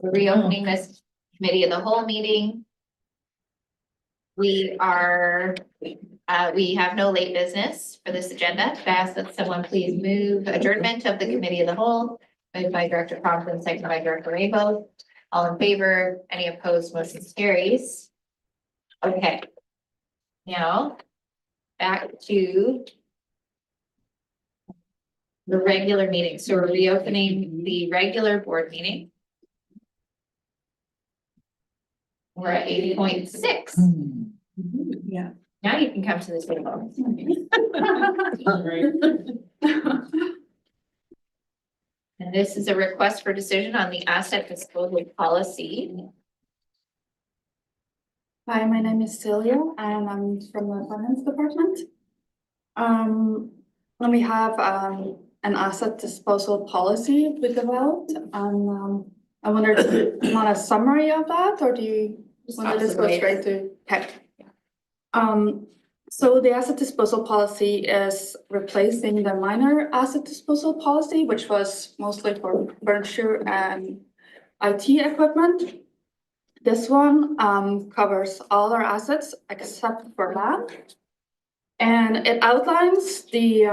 We're reopening this committee of the whole meeting. We are, we have no late business for this agenda. I ask that someone please move adjournment of the committee of the whole, moved by Director Crompton, seconded by Director Rainbow. All in favor, any opposed, motion carries. Okay. Now, back to the regular meeting. So we're reopening the regular board meeting. We're at 80.6. Yeah. Now you can come to this table. And this is a request for decision on the asset disposal policy. Hi, my name is Celia and I'm from the finance department. When we have an asset disposal policy we developed, and I wondered if you want a summary of that, or do you want to just go straight to tech? So the asset disposal policy is replacing the minor asset disposal policy, which was mostly for furniture and IT equipment. This one covers all our assets except for land. And it outlines the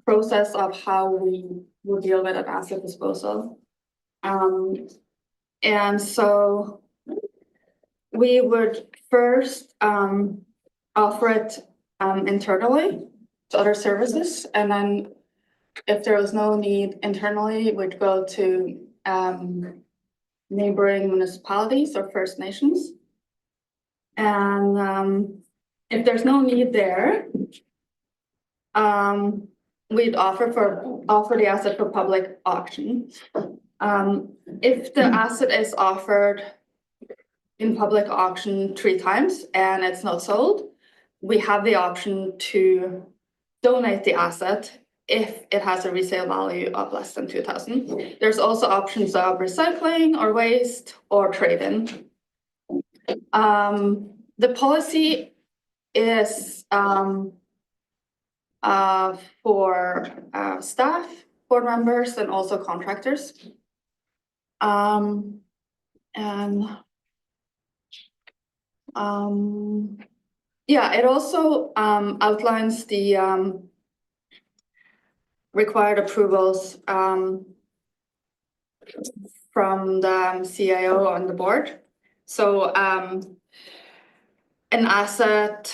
process of how we will deal with an asset disposal. And so we would first offer it internally to other services. And then if there was no need internally, we'd go to neighboring municipalities or First Nations. And if there's no need there, we'd offer the asset for public auction. If the asset is offered in public auction 3 times and it's not sold, we have the option to donate the asset if it has a resale value of less than 2,000. There's also options of recycling or waste or trade-in. The policy is for staff, board members, and also contractors. Yeah, it also outlines the required approvals from the CIO on the board. So an asset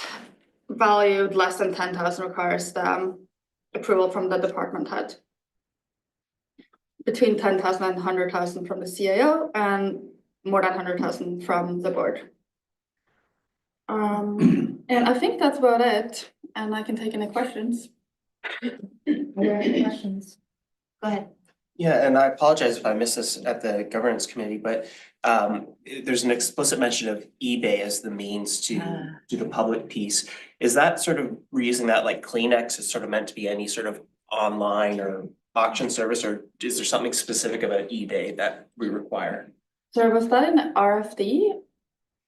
valued less than 10,000 requires the approval from the department head. Between 10,000 and 100,000 from the CIO and more than 100,000 from the board. And I think that's about it. And I can take any questions. Are there any questions? Go ahead. Yeah, and I apologize if I missed this at the governance committee, but there's an explicit mention of eBay as the means to do the public piece. Is that sort of, we're using that like Kleenex is sort of meant to be any sort of online or auction service, or is there something specific about eBay that we require? So was that in the RFD?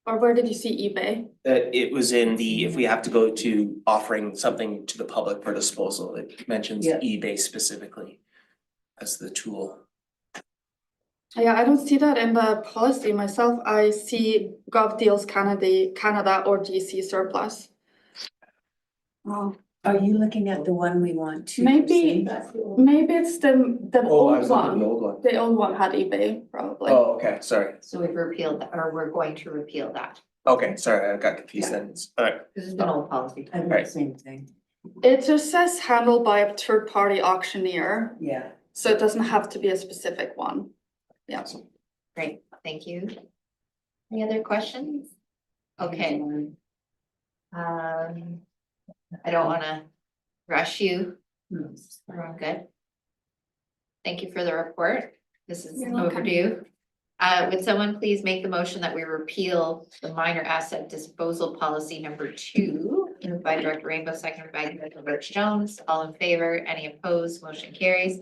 Or where did you see eBay? It was in the, if we have to go to offering something to the public for disposal, it mentions eBay specifically as the tool. Yeah, I don't see that in the policy myself. I see GovDeals Canada or GC surplus. Oh, Are you looking at the one we want to? maybe it's the Oh, I old was looking at the one. old one. The old one had eBay probably. Oh, okay, sorry. So we've repealed that, or we're going to repeal that. Okay, sorry, I got confused then. Alright, This is an old policy. I did the same thing. It just says handled by a third party auctioneer, Yeah. so it doesn't have to be a specific one. Yeah. Great, thank you. Any other questions? Okay. I don't wanna rush you. We're all good. Thank you for the report. This is You're welcome. overdue. Would someone please make the motion that we repeal the minor asset disposal policy number 2, moved by Director Rainbow, seconded by Director Birch Jones. All in favor, any opposed, motion carries.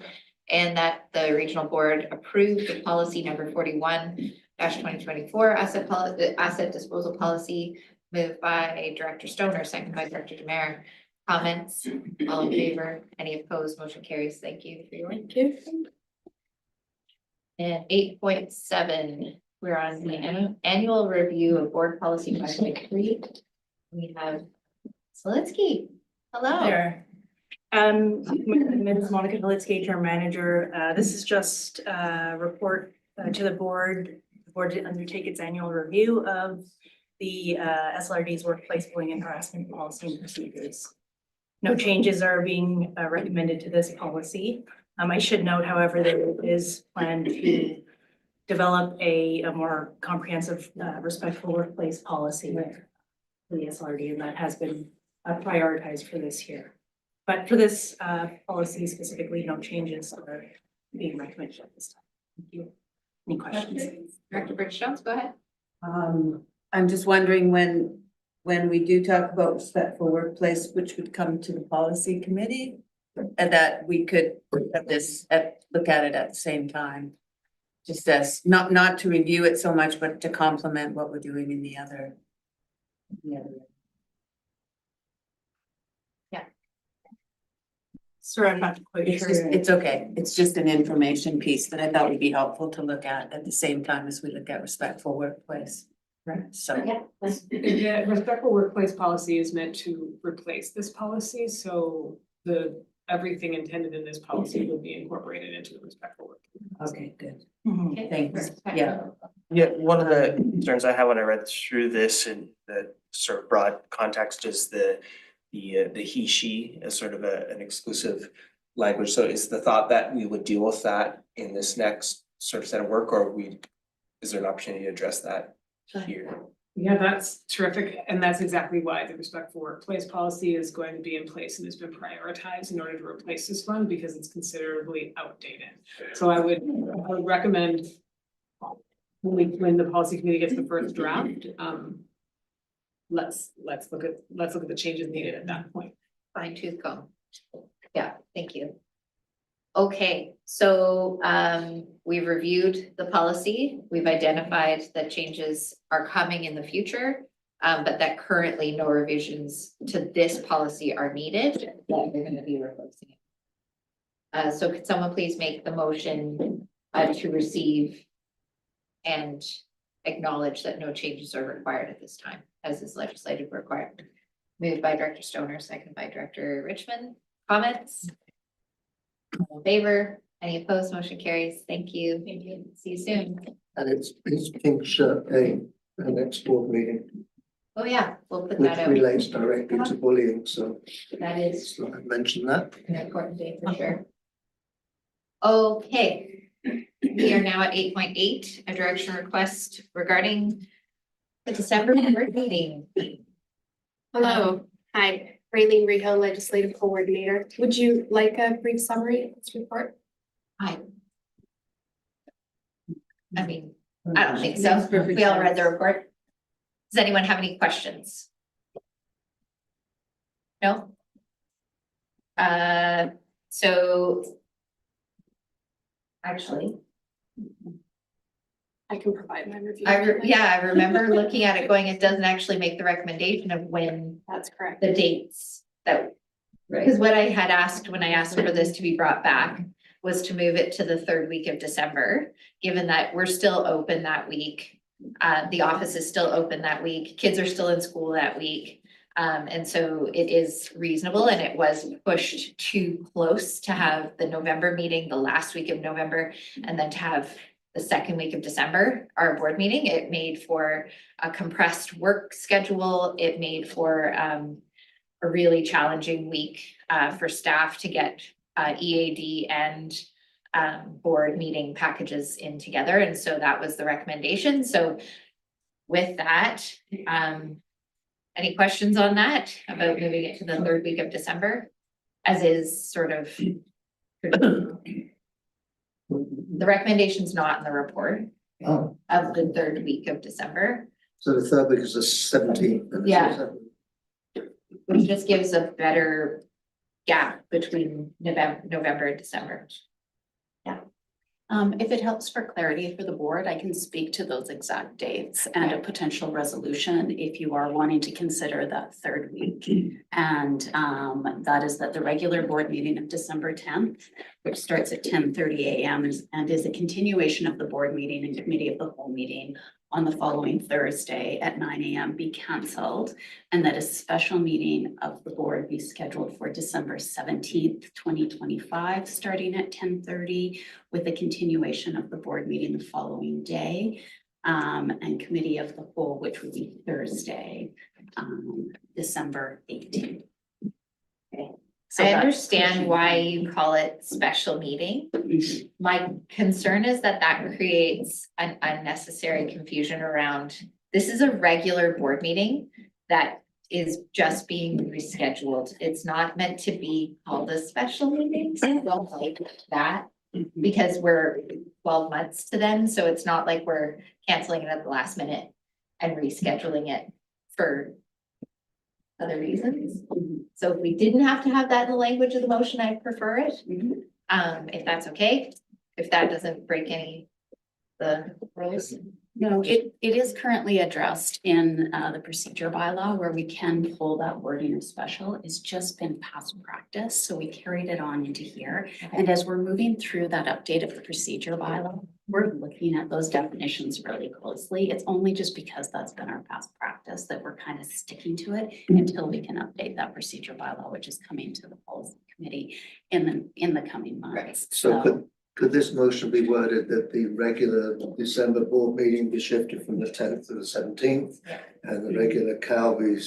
And that the regional board approved the policy number 41-2024 asset disposal policy, moved by Director Stoner, seconded by Director Demare. Comments? All in favor, any opposed, motion carries. Thank you for your. Thank you. And 8.7, we're on the annual review of board policy 5.3. We have Slitsky. Hello. There. My name is Monica Hilitsky, Term Manager. This is just a report to the board. The board to undertake its annual review of the SLRD's workplace bullying and harassment policy and procedures. No changes are being recommended to this policy. I should note, however, that it is planned to develop a more comprehensive respectful workplace policy for the SLRD, and that has been prioritized for this year. But for this policy specifically, no changes are being recommended at this time. Thank you. Any questions? Director Bridge-Jones, go ahead. I'm just wondering when we do talk about respectful workplace, which would come to the policy committee, and that we could look at it at the same time. Just as, not to review it so much, but to complement what we're doing in the other. Sorry, I'm not quite It's sure. just, it's okay. It's just an information piece that I thought would be helpful to look at the same time as we look at respectful workplace. Right, so. Yeah. The respectful workplace policy is meant to replace this policy, so everything intended in this policy will be incorporated into the respectful workplace. Okay, good. Mhm. Thanks. Yeah. Yeah, one of the concerns I had when I read through this and the sort of broad context is the he, she as sort of an exclusive language. So is the thought that we would deal with that in this next sort of set of work, or is there an opportunity to address that here? Yeah, that's terrific, and that's exactly why the respectful workplace policy is going to be in place and has been prioritized in order to replace this one, because it's considerably outdated. So I would recommend when the policy committee gets the first draft, let's look at the changes needed at that point. Fine tooth comb. Yeah, thank you. Okay, so we've reviewed the policy. We've identified that changes are coming in the future, but that currently no revisions to this policy are needed, that we're going to be replacing it. So could someone please make the motion to receive and acknowledge that no changes are required at this time, as is legislative required? Moved by Director Stoner, seconded by Director Richmond. Comments? All in favor? Any opposed? Motion carries. Thank you. Thank you. See you soon. And it's Pink Shirt Day, the next board meeting, Oh, yeah, we'll put which that out. relates directly to bullying, so That is just thought I'd mention that. an important day for sure. Okay, we are now at 8.8, a direction request regarding the December board meeting. Hello, hi, Raylene Rehill, Legislative Coordinator. Would you like a brief summary of this report? I mean, I don't think so. We all read the report. Does anyone have any questions? No? So actually, I can provide my review. I remember looking at it going, it doesn't actually make the recommendation of when That's correct. the dates that. Because what I had asked when I asked for this to be brought back was to move it to the third week of December, given that we're still open that week. The office is still open that week, kids are still in school that week. And so it is reasonable, and it was pushed too close to have the November meeting, the last week of November, and then to have the second week of December, our board meeting. It made for a compressed work schedule. It made for a really challenging week for staff to get EAD and board meeting packages in together. And so that was the recommendation. So with that, any questions on that about moving it to the third week of December, as is sort of the recommendation's not in the report Oh, of the third week of December, so the third week is the 17th. Yeah. which just gives a better gap between November and December. If it helps for clarity for the board, I can speak to those exact dates and a potential resolution if you are wanting to consider that third week. And that is that the regular board meeting of December 10th, which starts at 10:30 a.m. and is a continuation of the board meeting and committee of the whole meeting on the following Thursday at 9 a.m. be canceled, and that a special meeting of the board be scheduled for December 17th, 2025, starting at 10:30, with a continuation of the board meeting the following day, and committee of the whole, which would be Thursday, December 18th. Okay. So I that's understand pushing why it. you call it special meeting. Mhm. My concern is that that creates an unnecessary confusion around, this is a regular board meeting that is just being rescheduled. It's not meant to be called a special meeting, so I don't like that, because we're 12 months to then, so it's not like we're canceling it at the last minute and rescheduling it for other reasons. So if we didn't have to have that in the language of the motion, I prefer it. If that's okay, if that doesn't break any the rules. No, it is currently addressed in the procedure bylaw where we can pull that wording of special. It's just been past practice, so we carried it on into here. And as we're moving through that update of the procedure bylaw, we're looking at those definitions really closely. It's only just because that's been our past practice that we're kind of sticking to it until we can update that procedure bylaw, which is coming to the policy committee in the coming months. So could this motion be worded that the regular December board meeting be shifted from the 10th to the 17th? Yeah. And the regular CAL be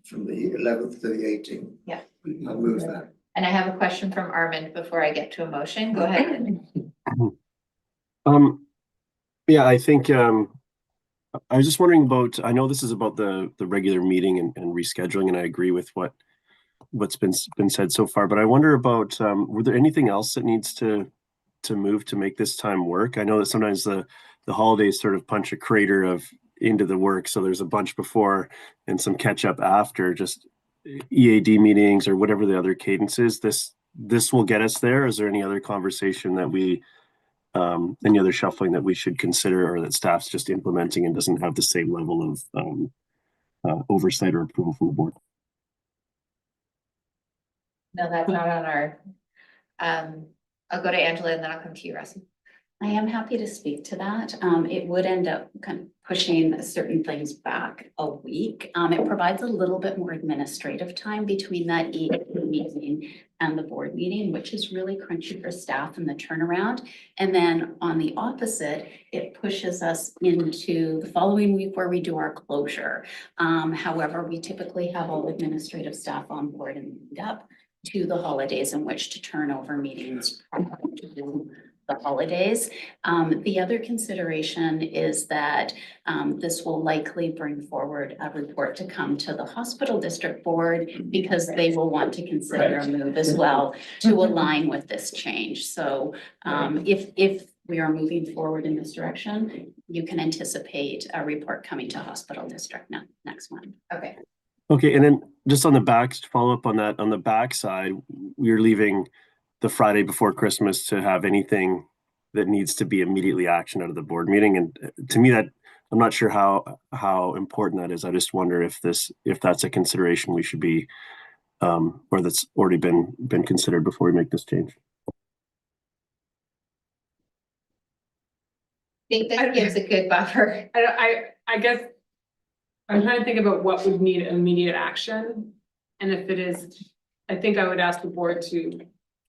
from the 11th to the 18th? Yeah. I'll move that. And I have a question from Armin before I get to a motion. Go ahead. Yeah, I think I was just wondering about, I know this is about the regular meeting and rescheduling, and I agree with what's been said so far, but I wonder about were there anything else that needs to move to make this time work? I know that sometimes the holidays sort of punch a crater into the work, so there's a bunch before and some catch up after, just EAD meetings or whatever the other cadence is. This will get us there. Is there any other conversation that any other shuffling that we should consider, or that staff's just implementing and doesn't have the same level of oversight or approval from the board? No, that's not on our, I'll go to Angela and then I'll come to you, Russell. I am happy to speak to that. It would end up kind of pushing certain things back a week. It provides a little bit more administrative time between that meeting and the board meeting, which is really crunchy for staff and the turnaround. And then on the opposite, it pushes us into the following week where we do our closure. However, we typically have all administrative staff on board and lead up to the holidays in which to turn over meetings prior to the holidays. The other consideration is that this will likely bring forward a report to come to the hospital district board, because they will want to consider a move as well to align with this change. So if we are moving forward in this direction, you can anticipate a report coming to hospital district next month. Okay. Okay, and then just on the back, to follow up on that, on the back side, we're leaving the Friday before Christmas to have anything that needs to be immediately actioned out of the board meeting. And to me, that I'm not sure how important that is. I just wonder if that's a consideration we should be, or that's already been considered before we make this change. I think this gives a good buffer. I guess I'm trying to think about what would need immediate action. And if it is, I think I would ask the board to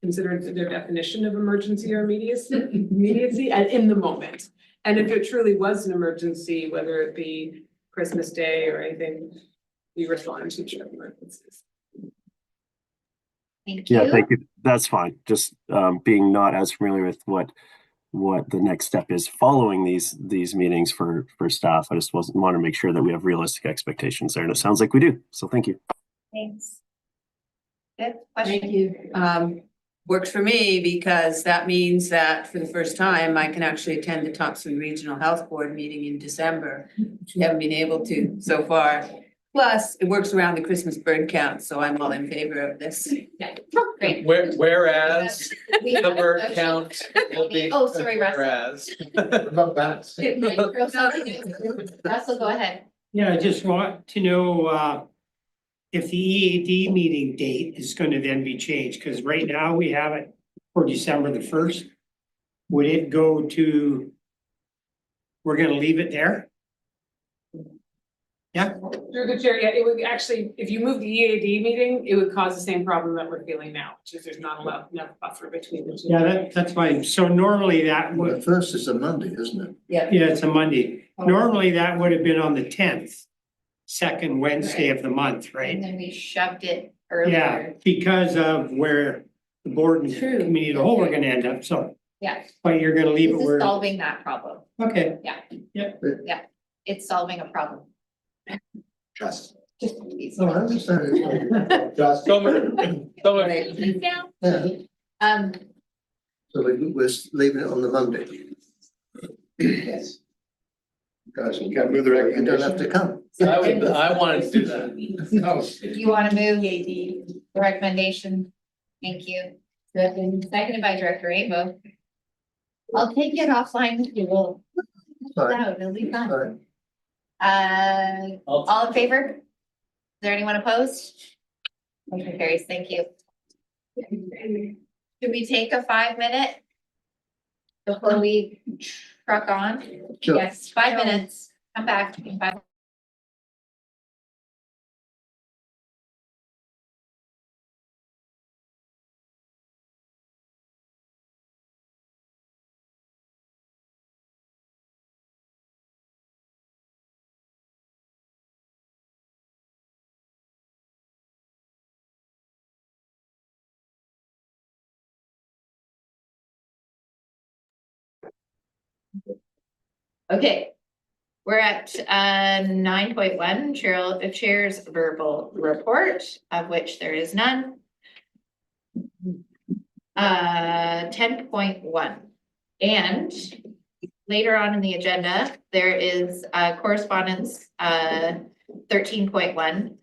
consider their definition of emergency or immediacy and in the moment. And if it truly was an emergency, whether it be Christmas Day or anything, we respond to emergencies. Thank you. Yeah, thank you. That's fine. Just being not as familiar with what the next step is following these meetings for staff. I just want to make sure that we have realistic expectations there, and it sounds like we do. So thank you. Thanks. Good question. Thank you. Works for me, because that means that for the first time, I can actually attend the Thompson Regional Health Board meeting in December, which we haven't been able to so far. Plus, it works around the Christmas bird count, so I'm all in favor of this. Yeah, great. Whereas We the have a bird motion. count will be. Oh, sorry, Russ. Whereas. About that. Russell, go ahead. Yeah, I just want to know if the EAD meeting date is gonna then be changed, because right now we have it for December the 1st. Would it go to? We're gonna leave it there? Yeah, Through the chair, yeah, it would actually, if you move the EAD meeting, it would cause the same problem that we're feeling now, which is there's not enough buffer between the two. yeah, that's fine. So normally that Well, would, the first is a Monday, isn't it? yeah, it's a Monday. Normally that would have been on the 10th, second Wednesday of the month, And right? then we shoved it Yeah, earlier. because of where the board and True. committee of the whole are gonna end up, so. Yeah. But you're gonna leave This it is where, solving that problem. okay, It's solving a problem. Just. Just please. No, I understand it. Just. So moved. So moved. Please down. Yeah, so we're leaving it on the Monday. Yes. Guys, you can't move the recommendation. You don't have to come. I wanted to do that. No. If you want to move the recommendation, thank you. Seconded by Director Rainbow. I'll take it offline with you. We'll. Fine. No, it'll be fun. Fine. All in favor? Is there anyone opposed? Motion carries, thank you. Should we take a 5-minute? Before we truck on? Sure. Yes, 5 minutes, come back in 5. Okay, we're at 9.1, Chair's verbal report, of which there is none. 10.1, and later on in the agenda, there is correspondence 13.1.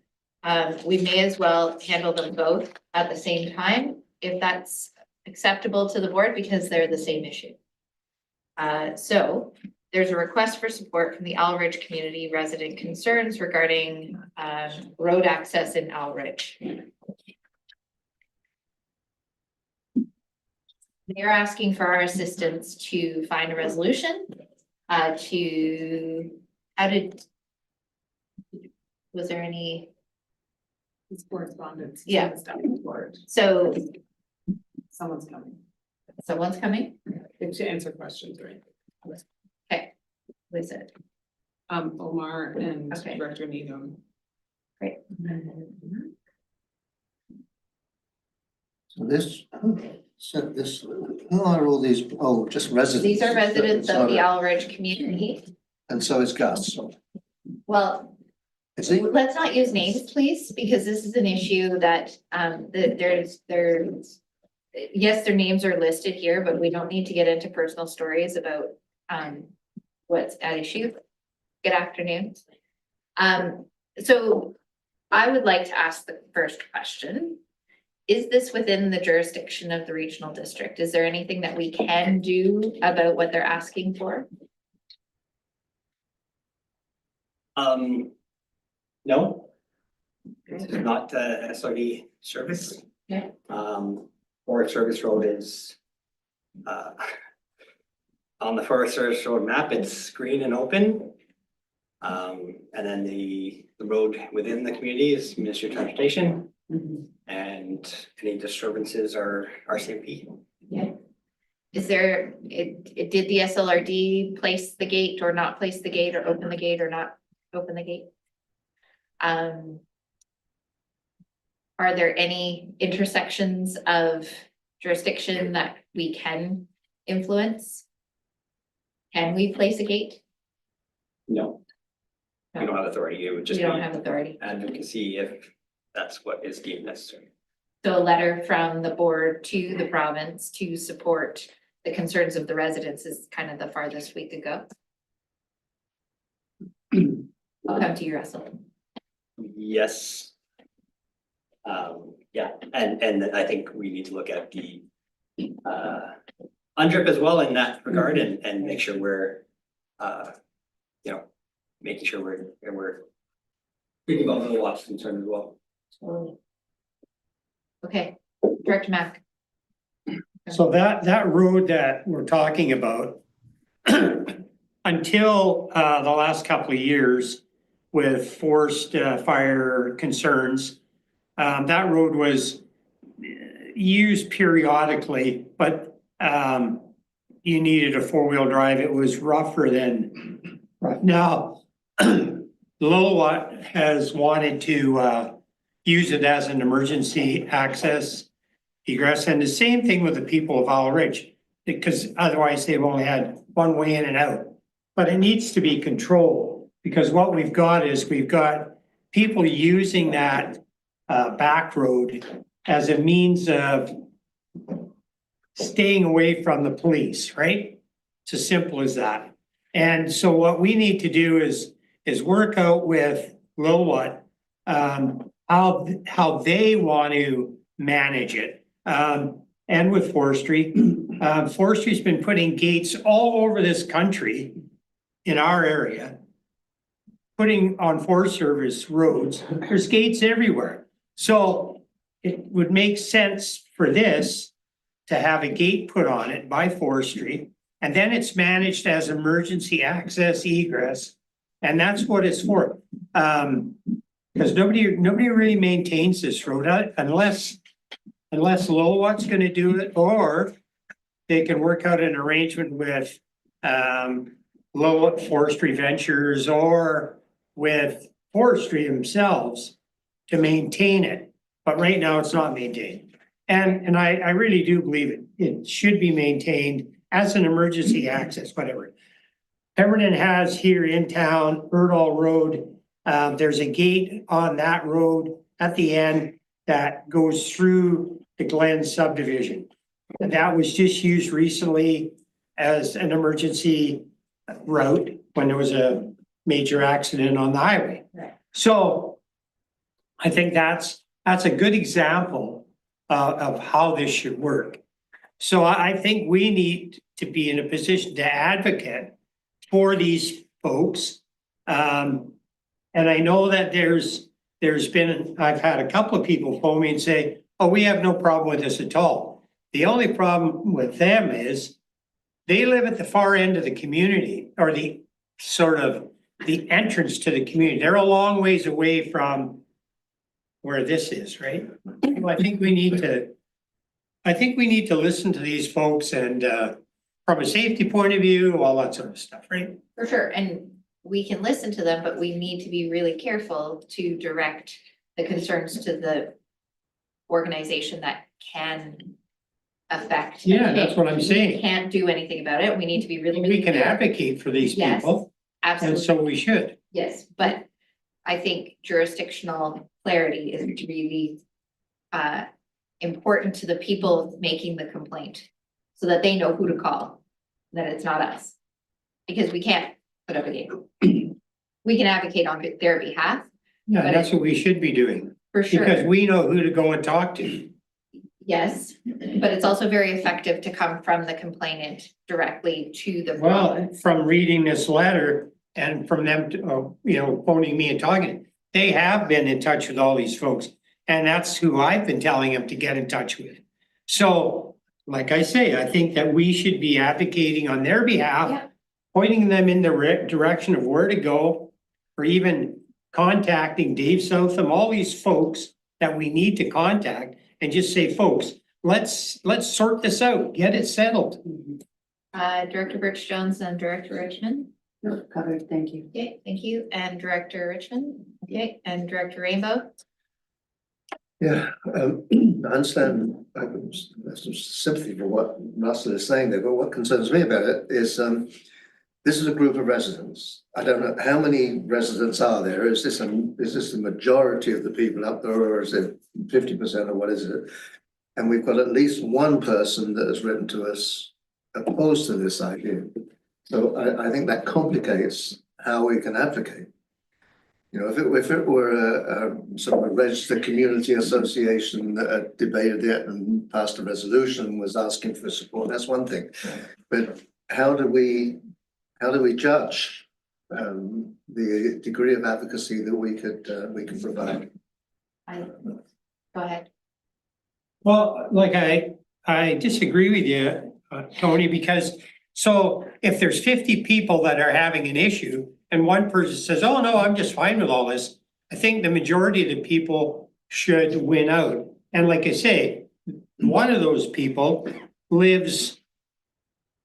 We may as well handle them both at the same time, if that's acceptable to the board, because they're the same issue. So there's a request for support from the Owl Ridge community resident concerns regarding road access in Owl Ridge. They're asking for our assistance to find a resolution was there any? It's correspondence. Yeah. Stuff for it. So Someone's coming someone's coming? to answer questions, right? Okay, who is it? Omar and Okay. Director Needham. Great. So this, who are all these, oh, just residents? These are residents of the Sorry. Owl Ridge community. And so is Gus. Well, Is he? let's not use names, please, because this is an issue that, there's, yes, their names are listed here, but we don't need to get into personal stories about, what's at issue. Good afternoon. So I would like to ask the first question. Is this within the jurisdiction of the regional district? Is there anything that we can do about what they're asking for? No. This is not the SLRD service. Yeah. Forest Service Road is on the Forest Service Road map, it's green and open. And then the road within the community is Ministry of Transportation. And any disturbances are RCMP. Yeah. Is there, did the SLRD place the gate or not place the gate, or open the gate or not open the gate? Are there any intersections of jurisdiction that we can influence? Can we place a gate? No. We don't have authority, it would We just be don't have authority. advocacy if that's what is deemed necessary. So a letter from the board to the province to support the concerns of the residents is kind of the farthest we could go. I'll come to you, Russell. Yes. Yeah, and I think we need to look at the UNDRIP as well in that regard and make sure we're you know, making sure we're thinking about the lots concern as well. Okay, Director Mack. So that road that we're talking about, until the last couple of years with forest fire concerns, that road was used periodically, but you needed a four-wheel drive. It was rougher than now. Lillooet has wanted to use it as an emergency access egress, and the same thing with the people of Owl Ridge, because otherwise they've only had one way in and out. But it needs to be controlled, because what we've got is we've got people using that back road as a means of staying away from the police, right? It's as simple as that. And so what we need to do is work out with Lillooet how they want to manage it. And with forestry. Forestry's been putting gates all over this country in our area, putting on Forest Service roads. There's gates everywhere. So it would make sense for this to have a gate put on it by forestry, and then it's managed as emergency access egress. And that's what it's for. Because nobody really maintains this road unless Lillooet's gonna do it, or they can work out an arrangement with Lillooet Forestry Ventures or with forestry themselves to maintain it. But right now it's not maintained. And I really do believe it should be maintained as an emergency access, whatever. Pemberton has here in town, Birdall Road, there's a gate on that road at the end that goes through the Glen subdivision. And that was just used recently as an emergency route when there was a major accident on the highway. Right. So I think that's a good example of how this should work. So I think we need to be in a position to advocate for these folks. And I know that there's been, I've had a couple of people phone me and say, oh, we have no problem with this at all. The only problem with them is they live at the far end of the community, or the sort of the entrance to the community. They're a long ways away from where this is, right? So I think we need to listen to these folks and from a safety point of view, all that sort of stuff, right? For sure, and we can listen to them, but we need to be really careful to direct the concerns to the organization that can affect. Yeah, that's what I'm We saying. can't do anything about it. We need to be really. We can clear. advocate for these Yes, people, and Absolutely, so we should. yes, but I think jurisdictional clarity is really important to the people making the complaint, so that they know who to call, that it's not us. Because we can't put up a gate. We can advocate on their behalf, Yeah, But that's what we should be doing, for sure. because we know who to go and talk to. Yes, but it's also very effective to come from the complainant directly to the. Well, from reading this letter and from them, phoning me and talking, they have been in touch with all these folks. And that's who I've been telling them to get in touch with. So, like I say, I think that we should be advocating on their behalf. Yeah. Pointing them in the direction of where to go, or even contacting Dave Southam, all these folks that we need to contact, and just say, folks, let's sort this out, get it settled. Director Birch Jones and Director Richmond. Covered, thank you. Okay, thank you. And Director Richmond. Okay, and Director Rainbow. Yeah, I understand, I have some sympathy for what Russell is saying there, but what concerns me about it is, this is a group of residents. I don't know, how many residents are there? Is this the majority of the people up there, or is it 50%, or what is it? And we've got at least one person that has written to us opposed to this idea. So I think that complicates how we can advocate. You know, if it were a sort of a registered community association that had debated it and passed a resolution and was asking for support, that's one thing. But how do we judge the degree of advocacy that we could provide? Go ahead. Well, like I disagree with you, Tony, because so if there's 50 people that are having an issue and one person says, oh, no, I'm just fine with all this, I think the majority of the people should win out. And like I say, one of those people lives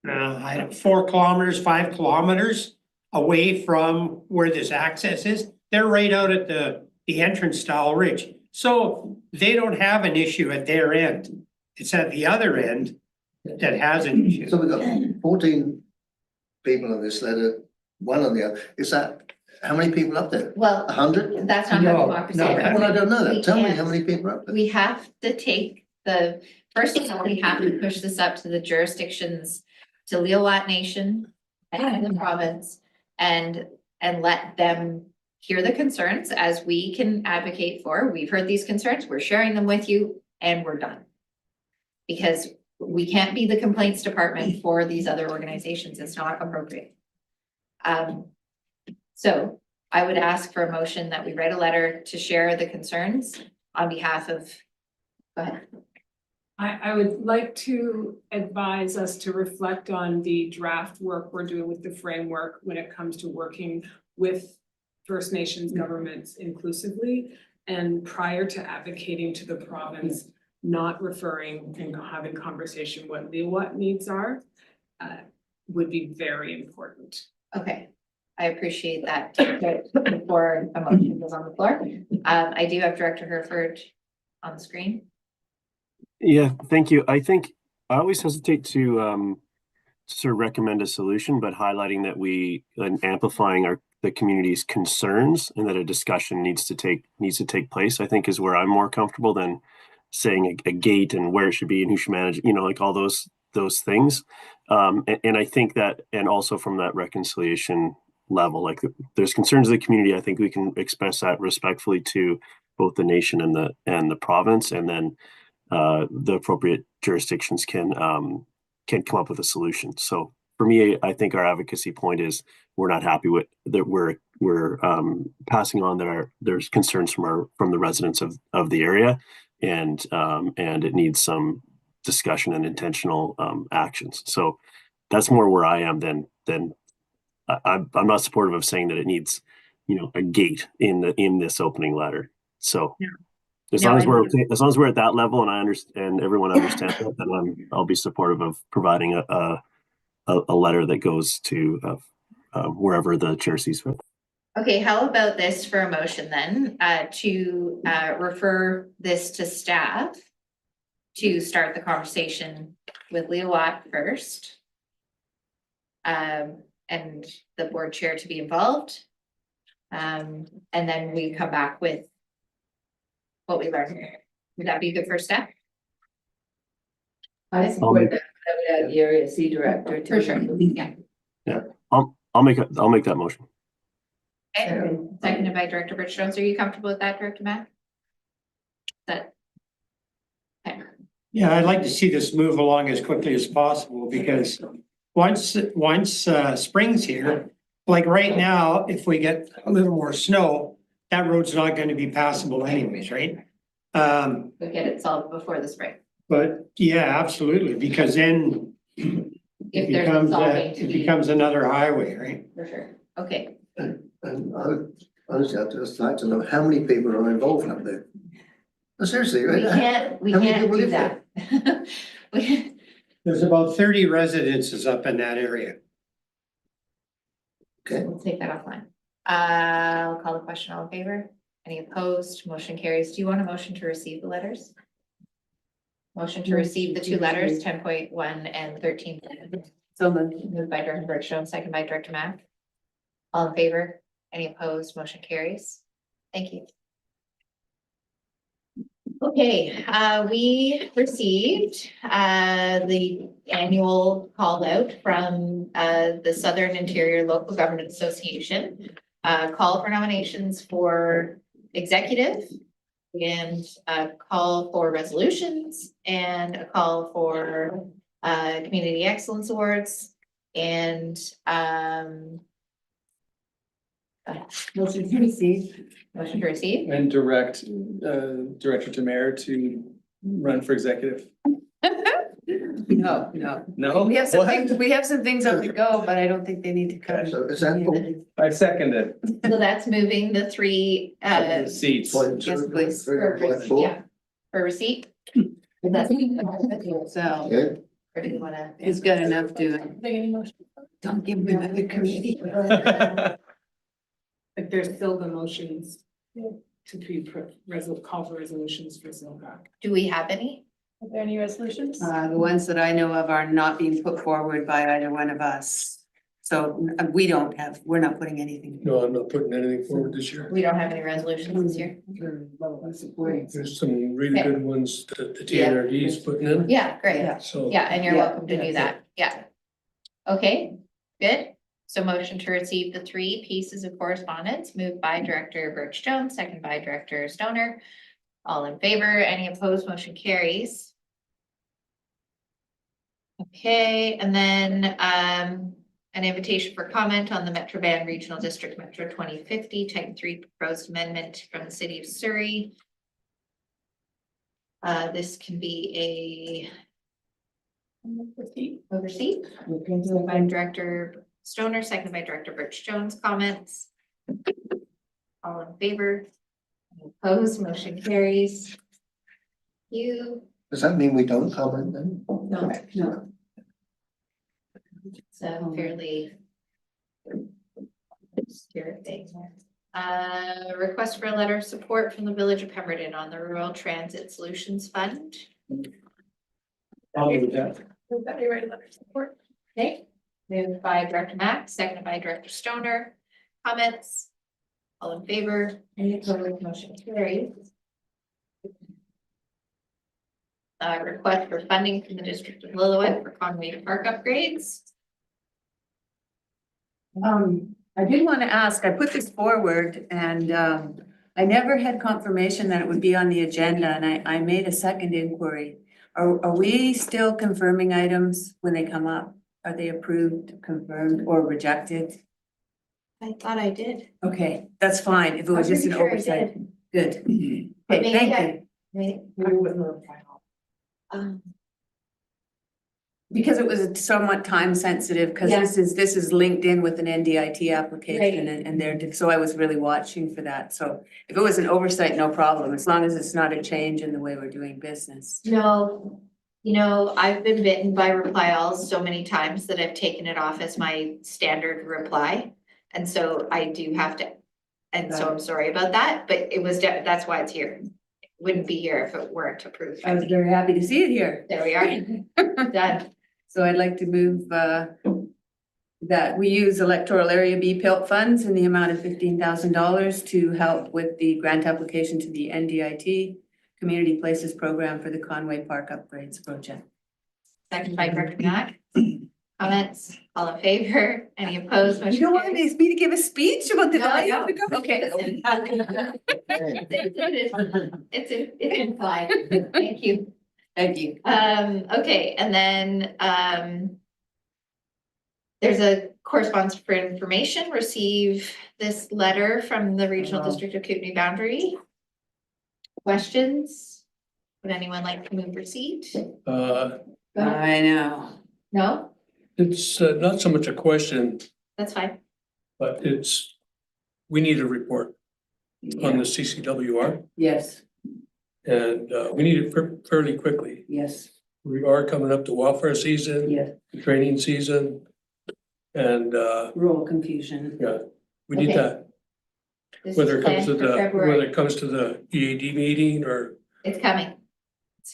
4 kilometers, 5 kilometers away from where this access is. They're right out at the entrance to Owl Ridge. So they don't have an issue at their end. It's at the other end that has an issue. So we've got 14 people on this letter, one on the other. Is that, how many people up there? Well, 100? that's not how democracy No. works. Well, I don't know We that. Tell me can't- how many people are up there. We have to take first of all, we have to push this up to the jurisdictions, to Lillooet Nation and the province, and let them hear the concerns as we can advocate for. We've heard these concerns, we're sharing them with you, and we're done. Because we can't be the complaints department for these other organizations, it's not appropriate. So I would ask for a motion that we write a letter to share the concerns on behalf of, go ahead. I would like to advise us to reflect on the draft work we're doing with the framework when it comes to working with First Nations governments inclusively. And prior to advocating to the province, not referring and having conversation what Lillooet needs are, would be very important. Okay, I appreciate that. Before a motion goes on the floor, I do have Director Herford on the screen. Yeah, thank you. I think I always hesitate to sort of recommend a solution, but highlighting that and amplifying the community's concerns and that a discussion needs to take place, I think is where I'm more comfortable than saying a gate and where it should be and who should manage, like all those things. And I think that, and also from that reconciliation level, like there's concerns of the community. I think we can express that respectfully to both the nation and the province, and then the appropriate jurisdictions can come up with a solution. So for me, I think our advocacy point is we're not happy with that. We're passing on that there's concerns from the residents of the area, and it needs some discussion and intentional actions. So that's more where I am than I'm not supportive of saying that it needs a gate in this opening letter. So. Yeah. As long as we're at that level, and I understand, everyone understands that, then I'll be supportive of providing a letter that goes to wherever the chair sees fit. Okay, how about this for a motion then, to refer this to staff to start the conversation with Lillooet first. And the board chair to be involved. And then we come back with what we learned. Would that be a good first step? I support that. I would add the area C director to. For sure, yeah. I'll make that motion. Okay, seconded by Director Rich Jones. Are you comfortable with that, Director Mack? Okay. Yeah, I'd like to see this move along as quickly as possible, because once spring's here, like right now, if we get a little more snow, that road's not going to be passable anyways, right? We'll get it solved before the spring. But yeah, absolutely, because then If it there's becomes solving to be. becomes another highway, right? For sure. Okay. And I would honestly, I'd just like to know how many people are involved up there. No, seriously, We right? can't How many do people live that. There's about 30 residences up in that area. Okay. We'll take that offline. I'll call the question. All in favor? Any opposed? Motion carries. Do you want a motion to receive the letters? Motion to receive the two letters, 10.1 and 13. So Moved by Director Bergstrom, second by Director Mack. All in favor? Any opposed? Motion carries. Thank you. Okay, we received the annual call out from the Southern Interior Local Government Association call for nominations for executive and a call for resolutions and a call for Community Excellence Awards and Motion to receive. motion to receive. And direct, Director Tamara to run for executive. No. No? We have some What? things, on the go, but I don't think they need to come. So is that I second it. So that's moving the three Seats. point Yes, two, please. three, point four? yeah, for receipt. That's, So Okay, or do you wanna? he's got enough doing. Don't give me another committee. But there's still the motions to be call for resolutions for Silcock. Do we have any? Are there any resolutions? The ones that I know of are not being put forward by either one of us. So we're not putting anything. No, I'm not putting anything forward this year. We don't have any resolutions this year. There's some really Okay. good ones that the TNRD is putting in, Yeah, great. so. Yeah, and you're Yeah, welcome to do yeah. that. Yeah. Okay, good. So motion to receive the three pieces of correspondence moved by Director Birch Jones, second by Director Stoner. All in favor, any opposed, motion carries. Okay, and then an invitation for comment on the Metro Band Regional District Metro 2050 Type 3 proposed amendment from the city of Surrey. This can be a oversee. By Director Stoner, seconded by Director Birch Jones. Comments? All in favor? Any opposed, motion carries. You, does that mean we don't comment then? no, No. it's a fairly spirit thing. Request for a letter of support from the Village of Pemberton on the Rural Transit Solutions Fund. I'll move that. We've got a letter of support. Okay, moved by Director Mack, seconded by Director Stoner. Comments? All in favor? Any opposed? Motion carries. Request for funding from the District of Lillooet for Conway Park upgrades. I did want to ask, I put this forward and I never had confirmation that it would be on the agenda and I made a second inquiry. Are we still confirming items when they come up? Are they approved, confirmed, or rejected? I thought I did. Okay, that's fine. If it was I'm just an pretty sure I oversight. Good. Maybe Okay, thank I- you. Right. Because it was somewhat time sensitive, because Yeah. this is linked in with an NDIT application Right. and they're, so I was really watching for that. So if it was an oversight, no problem, as long as it's not a change in the way we're doing business. No, you know, I've been bitten by reply alls so many times that I've taken it off as my standard reply. And so I do have to, and so I'm sorry about that, but it was, that's why it's here. It wouldn't be here if it weren't approved. I was very happy to see it here. There we are. Done. So I'd like to move that we use electoral area B PILT funds in the amount of $15,000 to help with the grant application to the NDIT Community Places Program for the Conway Park Upgrades Project. Second by Director Mack. Comments? All in favor? Any opposed? You don't want me to give a speech about the No, I value of the don't. Okay. It's implied. Thank you. Thank you. Okay, and then, there's a correspondence for information, receive this letter from the Regional District of Kootenai Boundary. Questions? Would anyone like to move receipt? I know. No, It's not so much a question, that's fine. but we need a report on the CCWR Yes, and we need it fairly quickly. yes, We are coming up to welfare season, yes. training season. And Rural confusion. yeah, we need Okay. that, This whether is it comes to planned for the, February. whether it comes to the EAD meeting or, It's coming.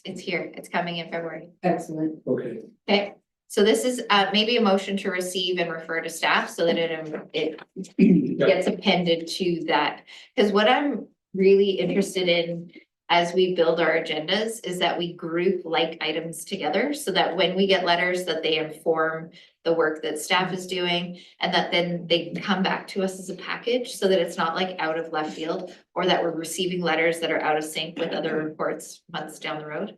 It's here. It's coming in February. Excellent. okay. Okay, so this is maybe a motion to receive and refer to staff so that it Yeah. gets appended to that. Because what I'm really interested in as we build our agendas is that we group like items together so that when we get letters that they inform the work that staff is doing and that then they come back to us as a package so that it's not like out of left field or that we're receiving letters that are out of sync with other reports months down the road.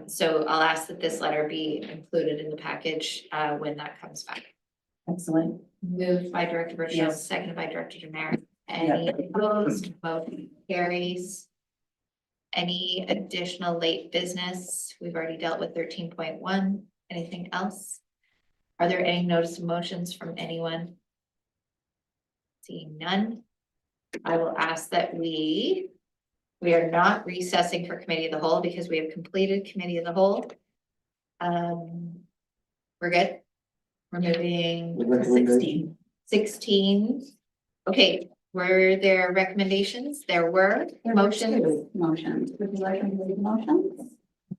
So I'll ask that this letter be included in the package when that comes back. Excellent. Moved by Director Burchell, Yes. seconded by Director Demare. Any opposed? Motion carries. Any additional late business? We've already dealt with 13.1. Anything else? Are there any notice of motions from anyone? Seeing none. I will ask that we are not recessing for committee of the whole because we have completed committee of the whole. We're good. We're moving to 16. Okay, were there recommendations? There were motions. Motions. Would you like me to read the motions? I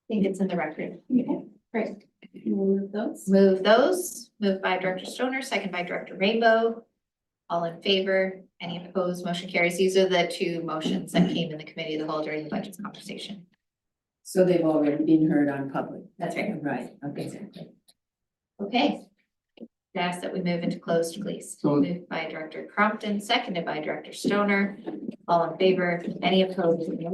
think it's in the record. Okay, great. Move those. Move those. Moved by Director Stoner, second by Director Rainbow. All in favor? Any opposed? Motion carries. These are the two motions that came in the committee of the whole during the budget conversation. So they've already been heard on public. That's right. Right, okay. Okay. I ask that we move into closed, please. So- Moved by Director Crompton, seconded by Director Stoner. All in favor? Any opposed?